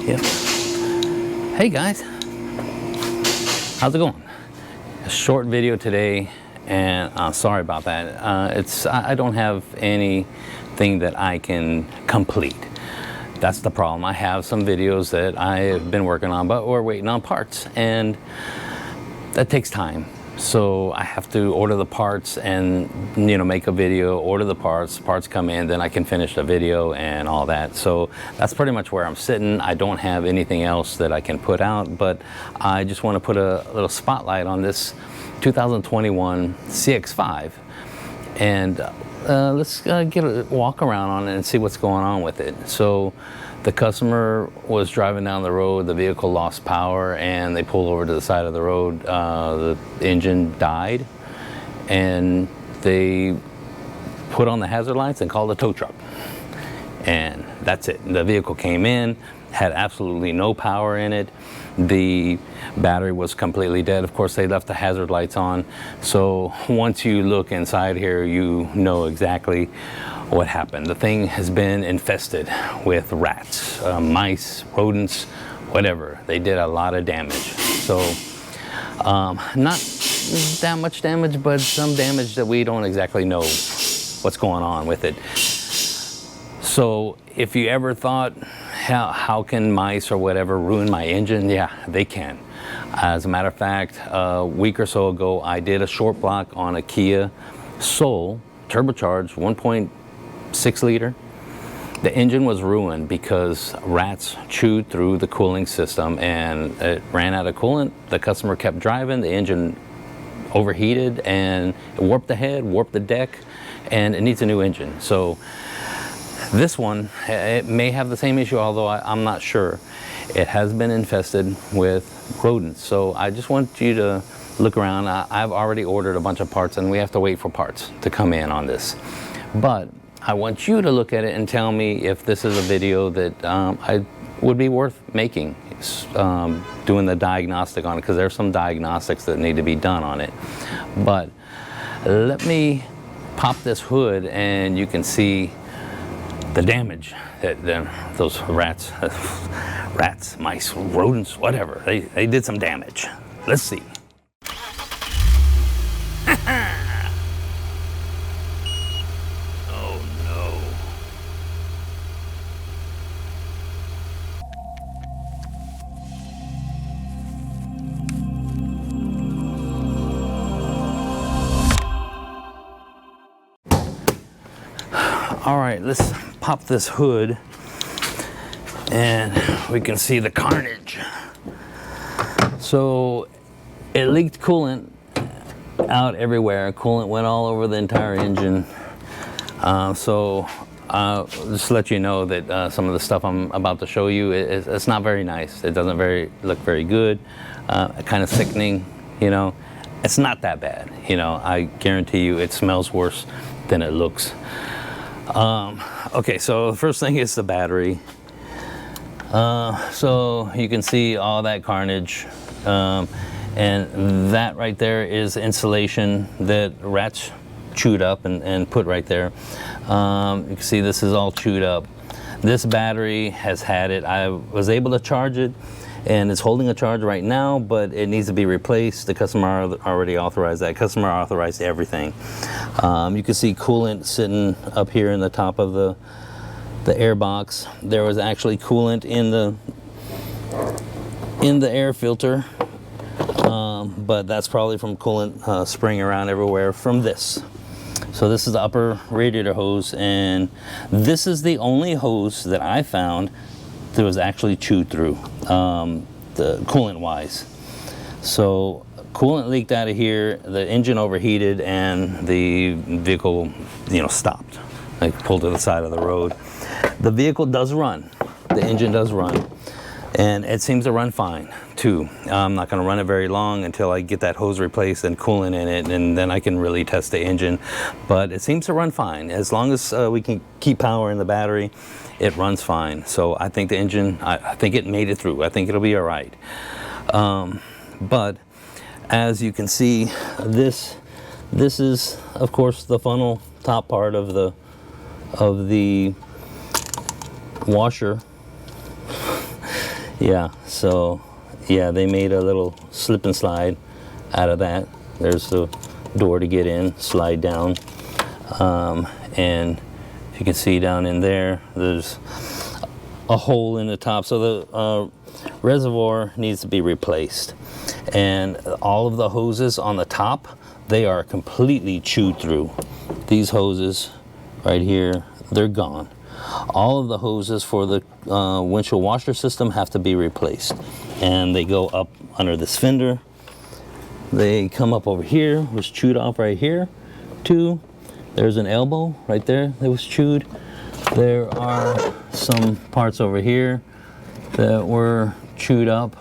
Yep. Hey guys, how's it going? A short video today, and sorry about that. I don't have anything that I can complete. That's the problem. I have some videos that I have been working on, but we're waiting on parts, and that takes time. So I have to order the parts and, you know, make a video, order the parts come in, then I can finish the video and all that. So that's pretty much where I'm sitting. I don't have anything else that I can put out, but I just want to put a little spotlight on this 2021 CX-5. And let's get a walk around on it and see what's going on with it. So the customer was driving down the road, the vehicle lost power, and they pulled over to the side of the road. The engine died, and they put on the hazard lights and called a tow truck. And that's it. The vehicle came in, had absolutely no power in it. The battery was completely dead. Of course, they left the hazard lights on. So once you look inside here, you know exactly what happened. The thing has been infested with rats, mice, rodents, whatever. They did a lot of damage. So not that much damage, but some damage that we don't exactly know what's going on with it. So if you ever thought, how can mice or whatever ruin my engine? Yeah, they can. As a matter of fact, a week or so ago, I did a short block on a Kia Soul, turbocharged 1.6 liter. The engine was ruined because rats chewed through the cooling system and it ran out of coolant. The customer kept driving, the engine overheated and it warped the head, warped the deck, and it needs a new engine. So this one, it may have the same issue, although I'm not sure. It has been infested with rodents. So I just want you to look around. I've already ordered a bunch of parts and we have to wait for parts to come in on this. But I want you to look at it and tell me if this is a video that I would be worth making, doing the diagnostic on it, because there's some diagnostics that need to be done on it. But let me pop this hood and you can see the damage that those rats, mice, rodents, whatever, they did some damage. Let's see. Oh no. All right, let's pop this hood and we can see the carnage. So it leaked coolant out everywhere. Coolant went all over the entire engine. So just to let you know that some of the stuff I'm about to show you, it's not very nice. It doesn't look very good. Kind of sickening, you know. It's not that bad, you know. I guarantee you it smells worse than it looks. Okay, so the first thing is the battery. So you can see all that carnage, and that right there is insulation that rats chewed up and put right there. You can see this is all chewed up. This battery has had it. I was able to charge it, and it's holding a charge right now, but it needs to be replaced. The customer already authorized that. Customer authorized everything. You can see coolant sitting up here in the top of the air box. There was actually coolant in the air filter, but that's probably from coolant spraying around everywhere from this. So this is the upper radiator hose, and this is the only hose that I found that was actually chewed through, the coolant wise. So coolant leaked out of here, the engine overheated, and the vehicle, you know, stopped. Like pulled to the side of the road. The vehicle does run, the engine does run, and it seems to run fine too. I'm not going to run it very long until I get that hose replaced and coolant in it, and then I can really test the engine. But it seems to run fine. As long as we can keep power in the battery, it runs fine. So I think the engine, I think it made it through. I think it'll be all right. But as you can see, this is, of course, the funnel top part of the washer. Yeah, so yeah, they made a little slip and slide out of that. There's the door to get in, slide down, and if you can see down in there, there's a hole in the top, so the reservoir needs to be replaced. And all of the hoses on the top, they are completely chewed through. These hoses right here, they're gone. All of the hoses for the windshield washer system have to be replaced, and they go up under this fender. They come up over here, was chewed off right here too. There's an elbow right there that was chewed. There are some parts over here that were chewed up.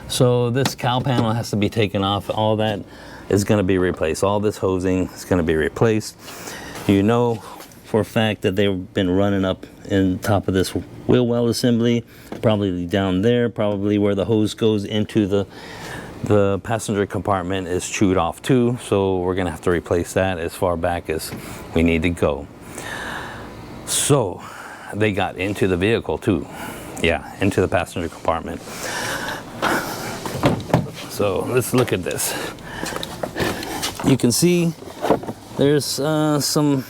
So this cowl panel has to be taken off. All that is going to be replaced. All this hosing is going to be replaced. You know for a fact that they've been running up in top of this wheel well assembly, probably down there, probably where the hose goes into the passenger compartment is chewed off too. So we're going to have to replace that as far back as we need to go. So they got into the vehicle too. Yeah, into the passenger compartment. So let's look at this. You can see there's some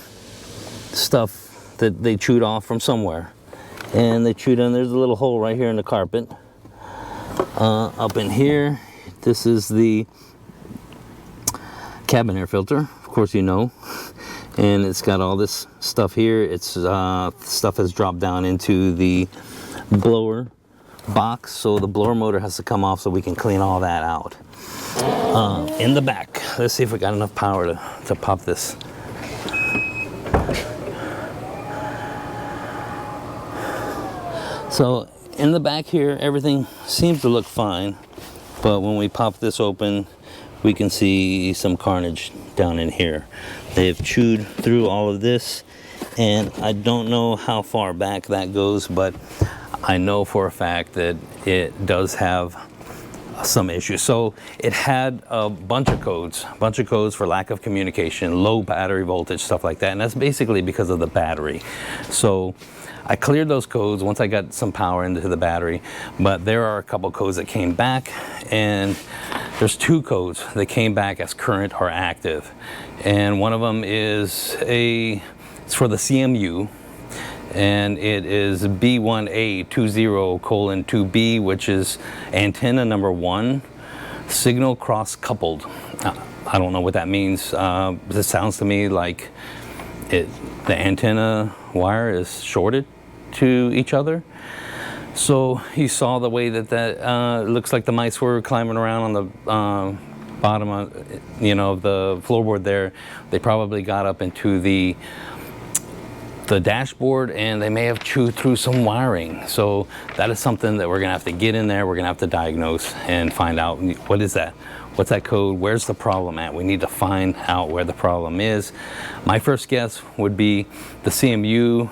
stuff that they chewed off from somewhere. And they chewed on, there's a little hole right here in the carpet. Up in here, this is the cabin air filter, of course you know. And it's got all this stuff here. It's stuff has dropped down into the blower box, so the blower motor has to come off so we can clean all that out. In the back, let's see if we got enough power to pop this. So in the back here, everything seems to look fine, but when we pop this open, we can see some carnage down in here. They've chewed through all of this, and I don't know how far back that goes, but I know for a fact that it does have some issues. So it had a bunch of codes for lack of communication, low battery voltage, stuff like that, and that's basically because of the battery. So I cleared those codes once I got some power into the battery, but there are a couple codes that came back, and there's two codes that came back as current or active. And one of them is it's for the CMU, and it is B1A20:2B, which is antenna number 1, signal cross coupled. I don't know what that means. It sounds to me like the antenna wire is shorted to each other. So you saw the way that looks like the mice were climbing around on the bottom of, of the floorboard there. They probably got up into the dashboard, and they may have chewed through some wiring. So that is something that we're gonna have to get in there. We're gonna have to diagnose and find out, what is that? What's that code? Where's the problem at? We need to find out where the problem is. My first guess would be the CMU,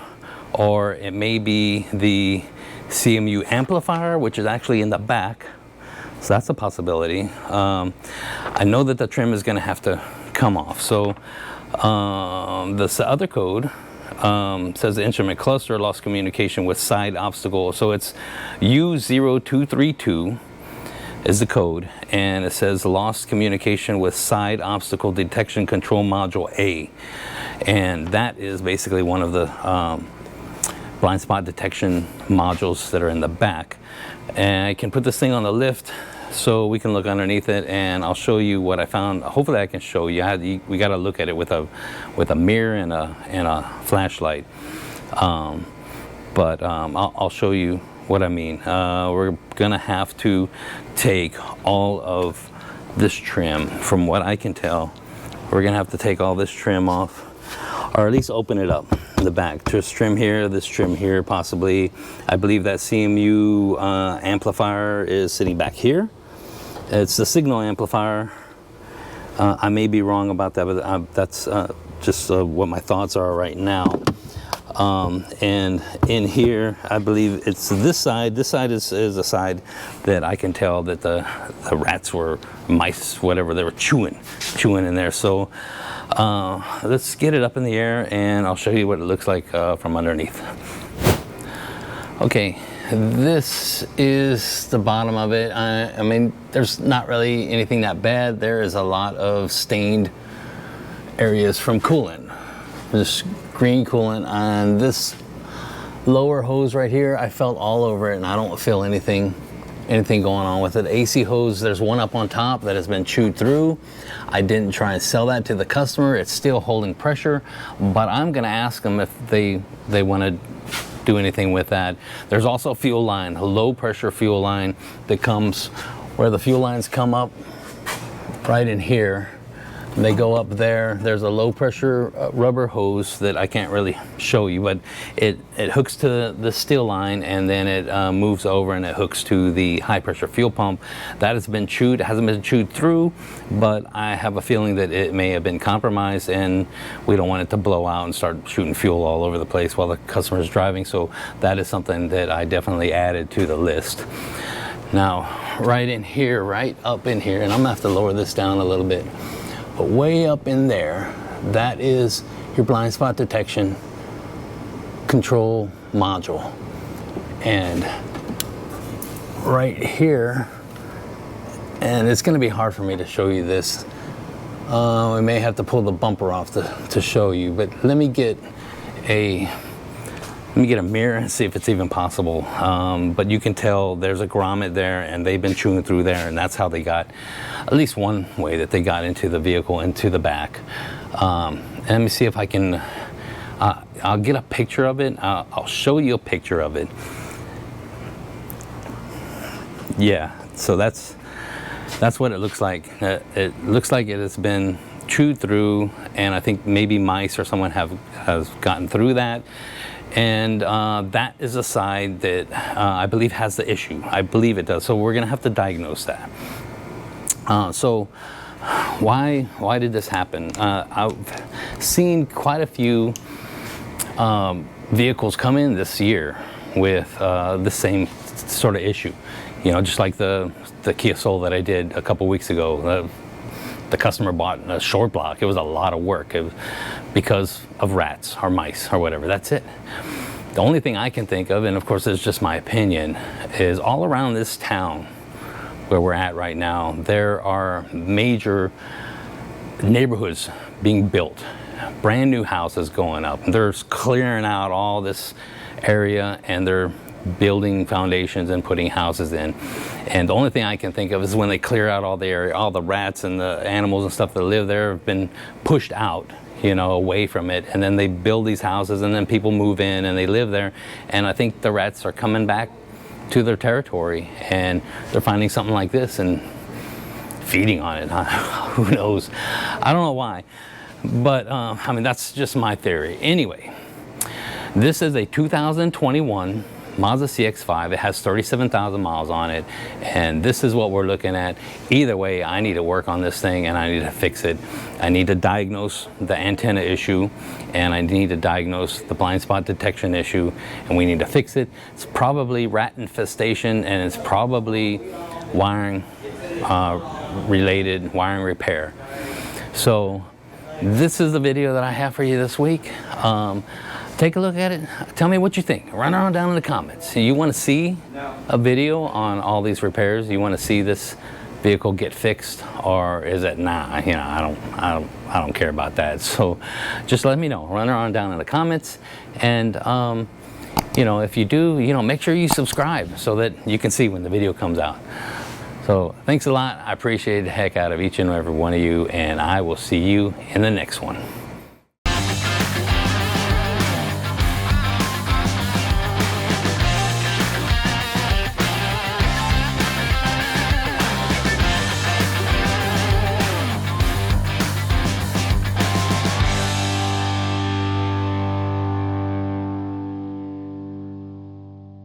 or it may be the CMU amplifier, which is actually in the back. So that's a possibility. I know that the trim is gonna have to come off. So this other code says the instrument cluster lost communication with side obstacle. So it's U0232 is the code, and it says lost communication with side obstacle detection control module A, and that is basically one of the blind spot detection modules that are in the back. And I can put this thing on the lift so we can look underneath it, and I'll show you what I found. Hopefully I can show you. We got to look at it with a mirror and a flashlight. But I'll show you what I mean. We're gonna have to take all of this trim. From what I can tell, we're gonna have to take all this trim off, or at least open it up in the back. This trim here possibly. I believe that CMU amplifier is sitting back here. It's the signal amplifier. I may be wrong about that, but that's just what my thoughts are right now. And in here, I believe it's this side. This side is a side that I can tell that the rats were, mice, whatever, they were chewing in there. So let's get it up in the air, and I'll show you what it looks like from underneath. Okay, this is the bottom of it. I mean, there's not really anything that bad. There is a lot of stained areas from coolant. This green coolant on this lower hose right here, I felt all over it, and I don't feel anything going on with it. AC hose, there's one up on top that has been chewed through. I didn't try and sell that to the customer. It's still holding pressure, but I'm gonna ask them if they want to do anything with that. There's also a fuel line, a low pressure fuel line that comes where the fuel lines come up right in here. They go up there. There's a low pressure rubber hose that I can't really show you, but it hooks to the steel line, and then it moves over and it hooks to the high pressure fuel pump. That has been chewed. It hasn't been chewed through, but I have a feeling that it may have been compromised, and we don't want it to blow out and start shooting fuel all over the place while the customer is driving. So that is something that I definitely added to the list. Now, right in here, right up in here, and I'm gonna have to lower this down a little bit, but way up in there, that is your blind spot detection control module. And right here, and it's gonna be hard for me to show you this. We may have to pull the bumper off to show you, but let me get a mirror and see if it's even possible. But you can tell there's a grommet there, and they've been chewing through there, and that's how they got, at least one way that they got into the vehicle, into the back. And let me see if I can, I'll get a picture of it. I'll show you a picture of it. Yeah, so that's what it looks like. It looks like it has been chewed through, and I think maybe mice or someone has gotten through that. And that is a side that I believe has the issue. I believe it does. So we're gonna have to diagnose that. So why did this happen? I've seen quite a few vehicles come in this year with the same sort of issue. You know, just like the Kia Soul that I did a couple weeks ago. The customer bought a short block. It was a lot of work. It was because of rats or mice or whatever. That's it. The only thing I can think of, and of course it's just my opinion, is all around this town where we're at right now, there are major neighborhoods being built, brand new houses going up. They're clearing out all this area, and they're building foundations and putting houses in. And the only thing I can think of is when they clear out all the area, all the rats and the animals and stuff that live there have been pushed out, you know, away from it, and then they build these houses, and then people move in and they live there. And I think the rats are coming back to their territory, and they're finding something like this and feeding on it. Who knows? I don't know why, but I mean, that's just my theory. Anyway, this is a 2021 Mazda CX-5. It has 37,000 miles on it, and this is what we're looking at. Either way, I need to work on this thing, and I need to fix it. I need to diagnose the antenna issue, and I need to diagnose the blind spot detection issue, and we need to fix it. It's probably rat infestation, and it's probably wiring related, wiring repair. So this is the video that I have for you this week. Take a look at it. Tell me what you think. Run around down in the comments. You want to see a video on all these repairs? You want to see this vehicle get fixed, or is it nah? You know, I don't care about that. So just let me know. Run around down in the comments, and you know, if you do, you know, make sure you subscribe so that you can see when the video comes out. So thanks a lot. I appreciate the heck out of each and every one of you, and I will see you in the next one.